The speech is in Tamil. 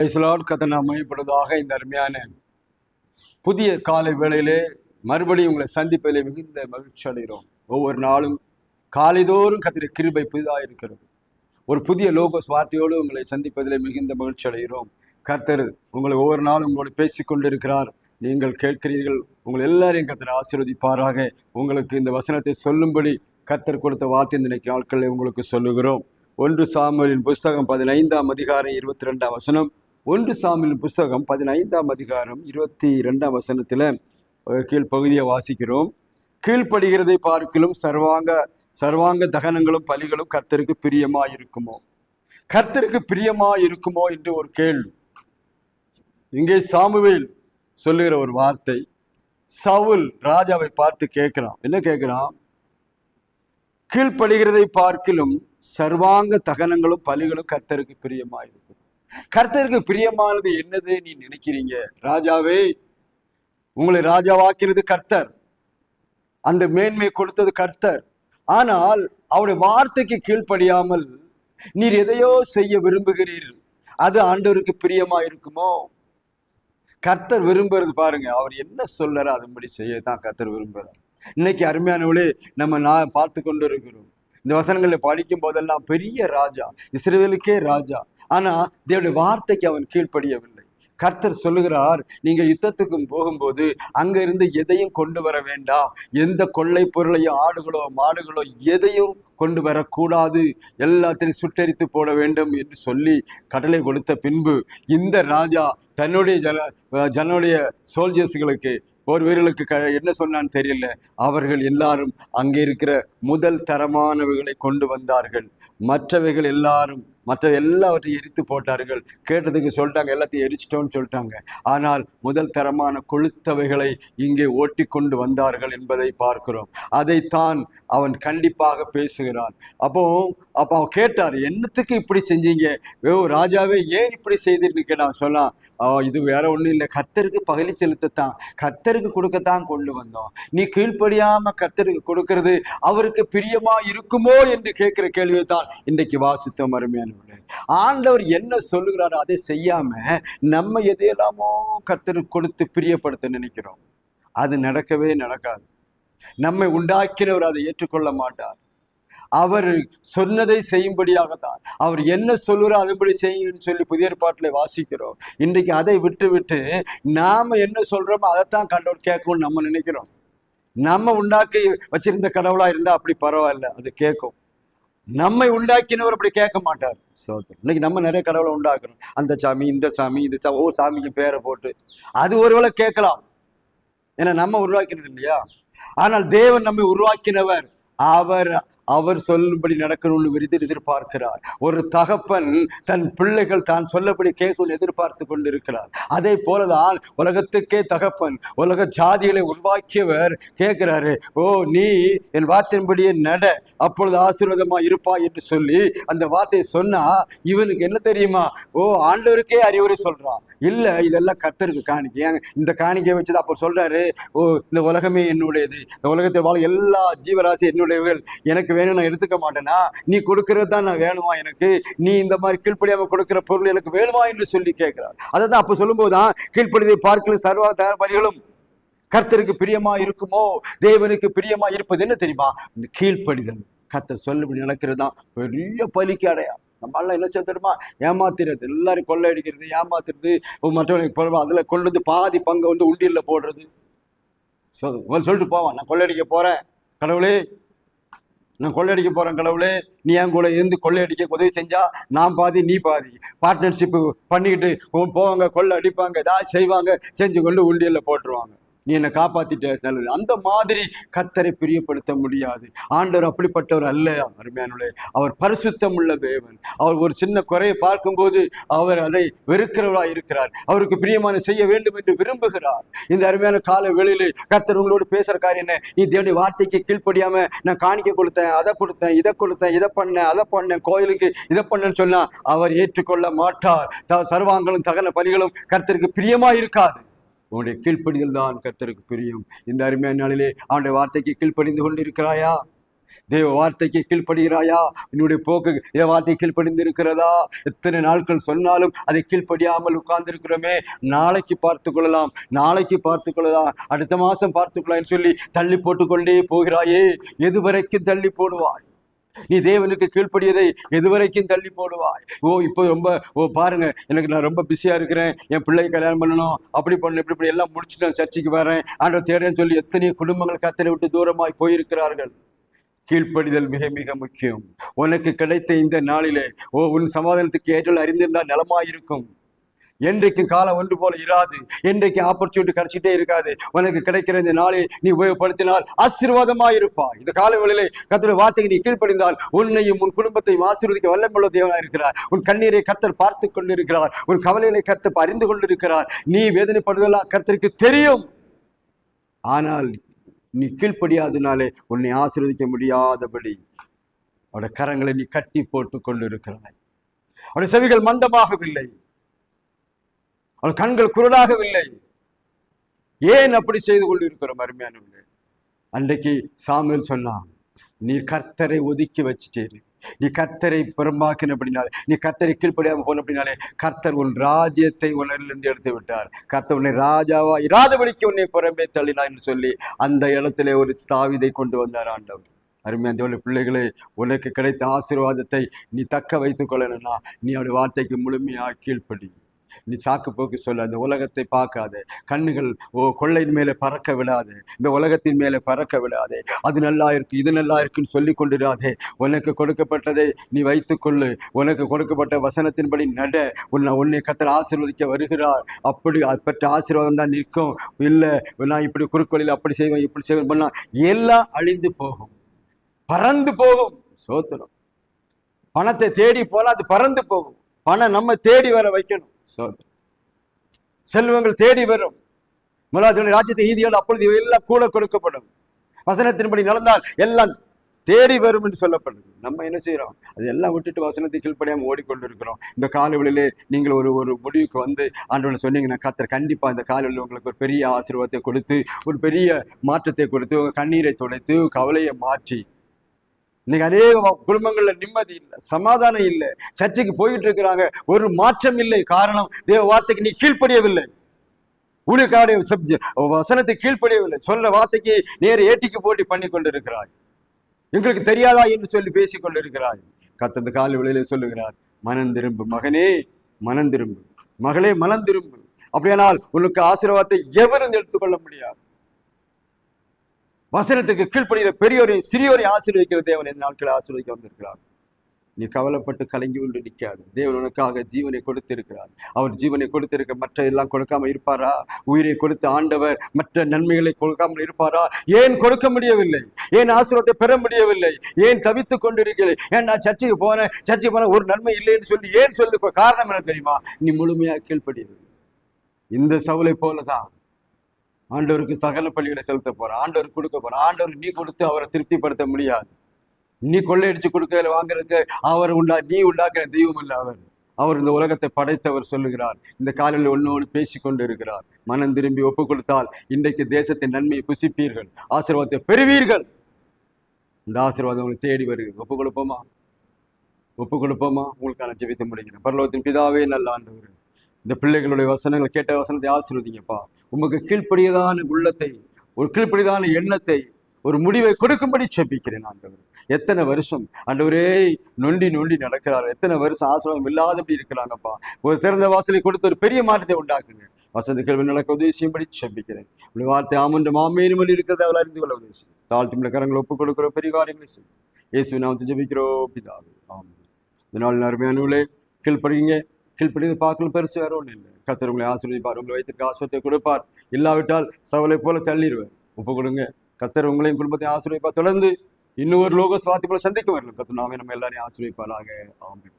கதை நாம் மையப்படுவதாக இந்த அருமையான புதிய காலை வேளையிலே மறுபடியும் உங்களை சந்திப்பதிலே மிகுந்த மகிழ்ச்சி அடைகிறோம். ஒவ்வொரு நாளும் காலைதோறும் கர்த்தருடைய கிருபை புதிதாக இருக்கிறது. ஒரு புதிய லோகோஸ் வார்த்தையோடு உங்களை சந்திப்பதிலே மிகுந்த மகிழ்ச்சி அடைகிறோம். கர்த்தர் உங்களை ஒவ்வொரு நாளும் உங்களோடு பேசி கொண்டிருக்கிறார். நீங்கள் கேட்கிறீர்கள். உங்கள் எல்லாரையும் கர்த்தர் ஆசீர்வதிப்பாராக. உங்களுக்கு இந்த வசனத்தை சொல்லும்படி கர்த்தர் கொடுத்த வார்த்தை இந்த நாட்களில் உங்களுக்கு சொல்லுகிறோம். 1 சாமுவேலின் புஸ்தகம் 15ஆம் அதிகாரம் 22ஆம் வசனம். 1 சாமுவேலின் புஸ்தகம் 15ஆம் அதிகாரம் 22ஆம் வசனத்தில் கீழ்ப்பகுதியை வாசிக்கிறோம். கீழ்ப்படுகிறதை பார்க்கிலும் சர்வாங்க தகனங்களும் பலிகளும் கர்த்தருக்கு பிரியமாயிருக்குமோ? கர்த்தருக்கு பிரியமாயிருக்குமோ என்று ஒரு கேள்வி. இங்கே சாமுவேல் சொல்லுகிற ஒரு வார்த்தை. சவுல் ராஜாவை பார்த்து கேட்கிறான். என்ன கேட்கிறான்? கீழ்ப்படுகிறதை பார்க்கிலும் சர்வாங்க தகனங்களும் பலிகளும் கர்த்தருக்கு பிரியமாயிருக்கும். கர்த்தருக்கு பிரியமானது என்னது நீ நினைக்கிறீங்க? ராஜாவே, உங்களை ராஜாவாக்கினது கர்த்தர், அந்த மேன்மை கொடுத்தது கர்த்தர். ஆனால் அவருடைய வார்த்தைக்கு கீழ்ப்படியாமல் நீர் எதையோ செய்ய விரும்புகிறீர்கள். அது ஆண்டவருக்கு பிரியமா இருக்குமோ? கர்த்தர் விரும்புறது பாருங்க, அவர் என்ன சொல்றாரோ அதன்படி செய்யத்தான் கர்த்தர் விரும்புறார். இன்னைக்கு அருமையானவளே, நான் பார்த்து கொண்டு இருக்கிறோம். இந்த வசனங்களை படிக்கும் போதெல்லாம் பெரிய ராஜா, இஸ்ரவேலுக்கே ராஜா, ஆனா தேவனுடைய வார்த்தைக்கு அவன் கீழ்ப்படியவில்லை. கர்த்தர் சொல்லுகிறார், நீங்க யுத்தத்துக்கும் போகும்போது அங்க இருந்து எதையும் கொண்டு வர வேண்டாம். எந்த கொள்ளை பொருளையும், ஆடுகளோ மாடுகளோ எதையும் கொண்டு வரக்கூடாது, எல்லாத்தையும் சுட்டெரித்து போட வேண்டும் என்று சொல்லி கடலை கொடுத்த பின்பு இந்த ராஜா தன்னுடைய ஜனனுடைய சோல்ஜர்ஸ்களுக்கு, போர் வீரர்களுக்கு என்ன சொன்னான்னு தெரியல. அவர்கள் எல்லாரும் அங்கே இருக்கிற முதல் தரமானவைகளை கொண்டு வந்தார்கள். மற்றவைகள் எல்லாவற்றையும் எரித்து போட்டார்கள். கேட்டதுக்கு சொல்லிட்டாங்க, எல்லாத்தையும் எரிச்சிட்டோன்னு சொல்லிட்டாங்க. ஆனால் முதல் தரமான கொளுத்தவைகளை இங்கே ஓட்டி கொண்டு வந்தார்கள் என்பதை பார்க்கிறோம். அதைத்தான் அவன் கண்டிப்பாக பேசுகிறான். அப்போ அவன் கேட்டார், என்னத்துக்கு இப்படி செஞ்சீங்க? ராஜாவே, ஏன் இப்படி செய்துன்னு கேட்டான். சொன்னான், இது வேற ஒன்றும் இல்லை, கர்த்தருக்கு பகலி செலுத்தத்தான், கர்த்தருக்கு கொடுக்கத்தான் கொண்டு வந்தோம். நீ கீழ்ப்படியாம கர்த்தருக்கு கொடுக்கிறது அவருக்கு பிரியமா இருக்குமோ என்று கேட்கிற கேள்வியை தான் இன்றைக்கு வாசித்தோம். அருமையான ஆண்டவர் என்ன சொல்லுகிறாரோ அதை செய்யாம நம்ம எதையெல்லாமோ கர்த்தருக்கு கொடுத்து பிரியப்படுத்த நினைக்கிறோம். அது நடக்கவே நடக்காது. நம்மை உண்டாக்கினவர் அதை ஏற்றுக்கொள்ள மாட்டார். அவர் சொன்னதை செய்யும்படியாகத்தான், அவர் என்ன சொல்லுறாரோ அதுபடி செய்யுன்னு சொல்லி புதிய ஏற்பாட்டில் வாசிக்கிறோம். இன்றைக்கு அதை விட்டு நாம என்ன சொல்றோமோ அதைத்தான் கடவுள் கேட்கும்னு நம்ம நினைக்கிறோம். நம்ம உண்டாக்கி வச்சிருந்த கடவுளா இருந்தா அப்படி பரவாயில்ல, அது கேட்கும். நம்மை உண்டாக்கினவர் அப்படி கேட்க மாட்டார். இன்னைக்கு நம்ம நிறைய கடவுளை உண்டாக்குறோம். அந்த சாமி, இந்த சாமி, இந்த சாமி, சாமிக்கு பேரை போட்டு அது ஒருவேளை கேட்கலாம், ஏன்னா நம்ம உருவாக்கினது இல்லையா. ஆனால் தேவன் நம்மை உருவாக்கினவர், அவர் சொல்லும்படி நடக்கணும்னு எதிர்பார்க்கிறார். ஒரு தகப்பன் தன் பிள்ளைகள் தான் சொல்லபடி கேட்கணும்னு எதிர்பார்த்து கொண்டிருக்கிறார். அதே போலதான் உலகத்துக்கே தகப்பன், உலக ஜாதிகளை உருவாக்கியவர் கேட்கிறாரு, நீ என் வார்த்தையின்படியே நட, அப்பொழுது ஆசீர்வாதமா இருப்பா என்று சொல்லி அந்த வார்த்தையை சொன்னா இவனுக்கு என்ன தெரியுமா? ஆண்டவருக்கே அறிவுரை சொல்றான். இல்ல, இதெல்லாம் கர்த்தருக்கு காணிக்கை, இந்த காணிக்கை வச்சுதான் அப்போ சொல்றாரு, இந்த உலகமே என்னுடையது, இந்த உலகத்தில் வாழ எல்லா ஜீவராசி என்னுடையவர்கள், எனக்கு வேணும், நான் எடுத்துக்க மாட்டேனா? நீ கொடுக்கறது தான் நான் வேணுமா எனக்கு? நீ இந்த மாதிரி கீழ்ப்படியாம கொடுக்கிற பொருள் எனக்கு வேணுமா என்று சொல்லி கேட்கிறார். அதான் அப்ப சொல்லும் போதுதான் கீழ்ப்படிதை பார்க்கல சர்வ பலிகளும் கர்த்தருக்கு பிரியமா இருக்குமோ? தேவனுக்கு பிரியமா இருப்பது என்ன தெரியுமா? கீழ்ப்படிதல். கர்த்தர் சொல்லபடி நடக்கிறது தான் பெரிய பலிக்கு அடையாளம். நம்மளாம் என்ன செய்யணுமா? ஏமாத்துறது, எல்லாரும் கொள்ளையடிக்கிறது, ஏமாத்துறது, மற்றவனுக்கு அதுல கொண்டு வந்து பாதி பங்கு வந்து உண்டியல்ல போடுறது. சொல்லிட்டு போவான், நான் கொள்ளையடிக்க போறேன் கடவுளே, நான் கொள்ளையடிக்க போறேன் கடவுளே, நீ என் கூட இருந்து கொள்ளையடிக்க உதவி செஞ்சா நான் பாதி நீ பாதி, பார்ட்னர்ஷிப் பண்ணிக்கிட்டு போவாங்க, கொள்ளை அடிப்பாங்க, ஏதாவது செய்வாங்க, செஞ்சு கொண்டு உண்டியல்ல போட்டுருவாங்க. நீ என்னை காப்பாத்திட்ட நல்லது. அந்த மாதிரி கர்த்தரை பிரியப்படுத்த முடியாது. ஆண்டவர் அப்படிப்பட்டவர் அல்ல. அருமையானவர்களே, அவர் பரிசுத்தம் உள்ள தேவன். அவர் ஒரு சின்ன குறையை பார்க்கும்போது அவர் அதை வெறுக்கிறவரா இருக்கிறார். அவருக்கு பிரியமான செய்ய வேண்டும் என்று விரும்புகிறார். இந்த அருமையான கால வேளையிலே கர்த்தர் உங்களோடு பேசுற காரியம் என்ன? நீ தேவனுடைய வார்த்தைக்கு கீழ்ப்படியாம நான் காணிக்கை கொடுத்தேன், அதை கொடுத்தேன், இதை பண்ணேன், அதை பண்ணேன், கோயிலுக்கு இதை பண்ணேன்னு சொன்னா அவர் ஏற்றுக்கொள்ள மாட்டார். சர்வாங்களும் தகன பலிகளும் கர்த்தருக்கு பிரியமா இருக்காது. உன்னுடைய கீழ்ப்படிதல் தான் கர்த்தருக்கு பிரியம். இந்த அருமையான நாளிலே அவனுடைய வார்த்தைக்கு கீழ்ப்படிந்து கொண்டிருக்கிறாயா? தேவ வார்த்தைக்கு கீழ்ப்படுகிறாயா? என்னுடைய போக்கு தேவ வார்த்தை கீழ்ப்படிந்து இருக்கிறதா? எத்தனை நாட்கள் சொன்னாலும் அதை கீழ்ப்படியாமல் உட்கார்ந்து இருக்கிறோமே. நாளைக்கு பார்த்து கொள்ளலாம், நாளைக்கு பார்த்து கொள்ளலாம், அடுத்த மாசம் பார்த்துக்கொள்ளலாம் சொல்லி தள்ளி போட்டுக்கொண்டே போகிறாயே. எதுவரைக்கும் தள்ளி போடுவாய்? நீ தேவனுக்கு கீழ்ப்படியதை எதுவரைக்கும் தள்ளி போடுவாய்? இப்போ ரொம்ப பாருங்க, நான் ரொம்ப பிஸியா இருக்கிறேன், என் பிள்ளை கல்யாணம் பண்ணணும், அப்படி பண்ணணும், இப்படி எல்லாம் முடிச்சுட்டு நான் சர்ச்சைக்கு வரேன், ஆண்டவர் தேடுறேன்னு சொல்லி எத்தனை குடும்பங்கள் கர்த்தரை விட்டு தூரமாய் போயிருக்கிறார்கள். கீழ்ப்படிதல் மிக மிக முக்கியம். உனக்கு கிடைத்த இந்த நாளிலே உன் சமாதானத்துக்கு ஏற்றல் அறிந்திருந்தால் நலமாயிருக்கும். என்றைக்கு காலம் ஒன்று போல இராது, என்றைக்கு ஆப்பர்ச்சுனிட்டி கிடைச்சிட்டே இருக்காது. உனக்கு கிடைக்கிற இந்த நாளை நீ உபயோகப்படுத்தினால் ஆசீர்வாதமாக இருப்பாய். இந்த காலவெளியிலே கர்த்தருடைய வார்த்தைக்கு நீ கீழ்ப்படிந்தால் உன்னையும் உன் குடும்பத்தையும் ஆசீர்வதிக்க வல்லமையுள்ள தேவனாக இருக்கிறார். உன் கண்ணீரை கர்த்தர் பார்த்து கொண்டிருக்கிறார், உன் கவலைகளை கர்த்தர் அறிந்து கொண்டிருக்கிறார். நீ வேதனைப்படுவதெல்லாம் கர்த்தருக்கு தெரியும். ஆனால் நீ கீழ்ப்படியாதனாலே உன்னை ஆசீர்வதிக்க முடியாதபடி அவருடைய கரங்களை நீ கட்டி போட்டு கொண்டிருக்கிறாய். அவருடைய செவிகள் மந்தமாகவில்லை, அவள் கண்கள் குருடாகவில்லை. ஏன் அப்படி செய்து கொண்டிருக்கிறோம்? அருமையானவர்களே, அன்றைக்கு சாமுவேல் சொன்னான், நீ கர்த்தரை ஒதுக்கி வச்சுட்டேரு, நீ கர்த்தரை புறம்பாக்கினபடினாலே, நீ கர்த்தரை கீழ்ப்படியாமல் போனபடினாலே கர்த்தர் உன் ராஜ்யத்தை உன்னிலிருந்து எடுத்து விட்டார். கர்த்தர் உன்னை ராஜாவா இராதபடிக்கு உன்னை புறம்பே தள்ளினா என்று சொல்லி அந்த இடத்திலே ஒரு தாவீதை கொண்டு வந்தார் ஆண்டவர். அருமையான பிள்ளைகளே, உனக்கு கிடைத்த ஆசீர்வாதத்தை நீ தக்க வைத்துக் கொள்ளணும்னா நீ அவருடைய வார்த்தைக்கு முழுமையாக கீழ்ப்படி. நீ சாக்கு போக்கு சொல்ல, அந்த உலகத்தை பார்க்காத, கண்ணுகள் கொள்ளையின் மேலே பறக்க விடாது, இந்த உலகத்தின் மேலே பறக்க விடாதே. அது நல்லா இருக்கு, இது நல்லா இருக்குன்னு சொல்லி கொண்டிராதே. உனக்கு கொடுக்கப்பட்டதை நீ வைத்துக்கொள்ளு, உனக்கு கொடுக்கப்பட்ட வசனத்தின்படி நட. உன்னை கர்த்தர் ஆசீர்வதிக்க வருகிறார். அப்படி பெற்ற ஆசீர்வாதம் தான் நிற்கும். இல்லை நான் இப்படி குறுக்கோளில் அப்படி செய்வேன் இப்படி செய்வேன் பண்ணா எல்லாம் அழிந்து போகும், பறந்து போகும். சோத்திரம். பணத்தை தேடி போல அது பறந்து போகும். பணம் நம்ம தேடி வர வைக்கணும். செல்வங்கள் தேடி வரும். முதலாவது ராஜ்யத்தை நீதியோடு அப்பொழுது எல்லாம் கூட கொடுக்கப்படும். வசனத்தின்படி நடந்தால் எல்லாம் தேடி வரும் என்று சொல்லப்படுது. நம்ம என்ன செய்யறோம்? அதெல்லாம் விட்டுட்டு வசனத்தை கீழ்ப்படியாமல் ஓடிக்கொண்டிருக்கிறோம். இந்த காலவெளியிலே நீங்கள் ஒரு முடிவுக்கு வந்து ஆண்டவனை சொன்னீங்கன்னா கர்த்தர் கண்டிப்பா இந்த காலவெளியில் உங்களுக்கு ஒரு பெரிய ஆசீர்வாதத்தை கொடுத்து, ஒரு பெரிய மாற்றத்தை கொடுத்து, உங்க கண்ணீரை துடைத்து, கவலையை மாற்றி. இன்னைக்கு அநேக குடும்பங்கள்ல நிம்மதி இல்லை, சமாதானம் இல்லை, சர்ச்சைக்கு போயிட்டு இருக்கிறாங்க, ஒரு மாற்றம் இல்லை. காரணம், தேவ வார்த்தைக்கு நீ கீழ்ப்படியவில்லை, ஊழியக்காரருடைய வசனத்தை கீழ்ப்படியவில்லை, சொல்ல வார்த்தைக்கு நேர ஏட்டிக்கு போட்டி பண்ணி கொண்டிருக்கிறாய். எங்களுக்கு தெரியாதா என்று சொல்லி பேசிக் கொண்டிருக்கிறாய். கர்த்தர் காலை வேளையிலே சொல்லுகிறார், மனம் திரும்பு மகனே, மனம் திரும்பு, மகளே மனம் திரும்பு. அப்படியானால் உனக்கு ஆசீர்வாதத்தை எவரும் எடுத்துக்கொள்ள முடியாது. வசனத்துக்கு கீழ்ப்படுகிற பெரியோரையும் சிறியோரையும் ஆசீர்வதிக்கிற தேவன் இந்த நாட்களை ஆசீர்வதிக்க வந்திருக்கிறார். நீ கவலைப்பட்டு கலங்கி கொண்டு நிற்காது. தேவன் உனக்காக ஜீவனை கொடுத்திருக்கிறார். அவர் ஜீவனை கொடுத்திருக்க மற்ற எல்லாம் கொடுக்காம இருப்பாரா? உயிரை கொடுத்த ஆண்டவர் மற்ற நன்மைகளை கொடுக்காமல் இருப்பாரா? ஏன் கொடுக்க முடியவில்லை? ஏன் ஆசீர்வாதத்தை பெற முடியவில்லை? ஏன் தவித்துக் கொண்டிருக்கிறேன்? ஏன் நான் சர்ச்சைக்கு போன ஒரு நன்மை இல்லைன்னு சொல்லி ஏன் சொல்லு? காரணம் என்ன தெரியுமா? நீ முழுமையாக கீழ்ப்படியவில்லை. இந்த சவுலை போலதான் ஆண்டவருக்கு சகல பள்ளிகளை செலுத்த போற, ஆண்டவருக்கு கொடுக்க போற. ஆண்டவருக்கு நீ கொடுத்து அவரை திருப்திப்படுத்த முடியாது. நீ கொள்ளையடிச்சு கொடுக்க வாங்குறதுக்கு நீ உண்டாக்குற தெய்வம் இல்லை அவர். அவர் இந்த உலகத்தை படைத்தவர் சொல்லுகிறார். இந்த காலையில் ஒன்னோடு பேசிக்கொண்டு இருக்கிறார். மனம் திரும்பி ஒப்பு கொடுத்தால் இன்றைக்கு தேசத்தின் நன்மையை புசிப்பீர்கள், ஆசீர்வாதத்தை பெறுவீர்கள். இந்த ஆசீர்வாதம் உங்களுக்கு தேடி வருகிறது. ஒப்பு கொடுப்போமா? ஒப்பு கொடுப்போமா? உங்களுக்கான ஜெபித்து முடிக்கிறேன். பரலோகத்தின் பிதாவே, நல்ல ஆண்டவர், இந்த பிள்ளைகளுடைய வசனங்களை கேட்ட வசனத்தை ஆசீர்வதிங்கப்பா. உமக்கு கீழ்ப்படியதான உள்ளத்தை, ஒரு கீழ்ப்படியதான எண்ணத்தை, ஒரு முடிவை கொடுக்கும்படி செபிக்கிறேன் ஆண்டவர். எத்தனை வருஷம் ஆண்டவரே நொண்டி நொண்டி நடக்கிறார், எத்தனை வருஷம் ஆசீர்வாதம் இல்லாதபடி இருக்கிறாங்கப்பா. ஒரு திறந்த வாசலை கொடுத்து ஒரு பெரிய மாற்றத்தை உண்டாக்குங்க. வசதி கேள்வி நடக்க உதவி செய்யும்படி செபிக்கிறேன். உடைய வார்த்தை ஆமன்று மாமேனுமொழி இருக்கிறத அவள் அறிந்து கொள்ள உதவி செய்யும். தாழ்த்தி கரங்களை ஒப்புக் கொடுக்கிற பெரிய காரியங்களை செய்யும். இயேசுவின் நாமத்தை ஜெபிக்கிறோம் பிதாவே, ஆமென். இதனால் அருமையானவர்களே, கீழ்ப்படிங்க. கீழ்ப்படிந்து பார்க்கணும், பெருசு வேற ஒன்றும் இல்லை. கர்த்தர் உங்களை ஆசீர்வதிப்பார், உங்களை வைத்திருக்க ஆசீர்வாதத்தை கொடுப்பார். இல்லாவிட்டால் சவலை போல தள்ளிடுவேன். ஒப்பு கொடுங்க. கர்த்தர் உங்களையும் குடும்பத்தையும் ஆசீர்வதிப்பார். தொடர்ந்து இன்னொரு லோக சுவாத்தி போல சந்திக்க வரணும். கர்த்தர் நாமே நம்ம எல்லாரையும் ஆசீர்வதிப்பாராக. ஆமென்.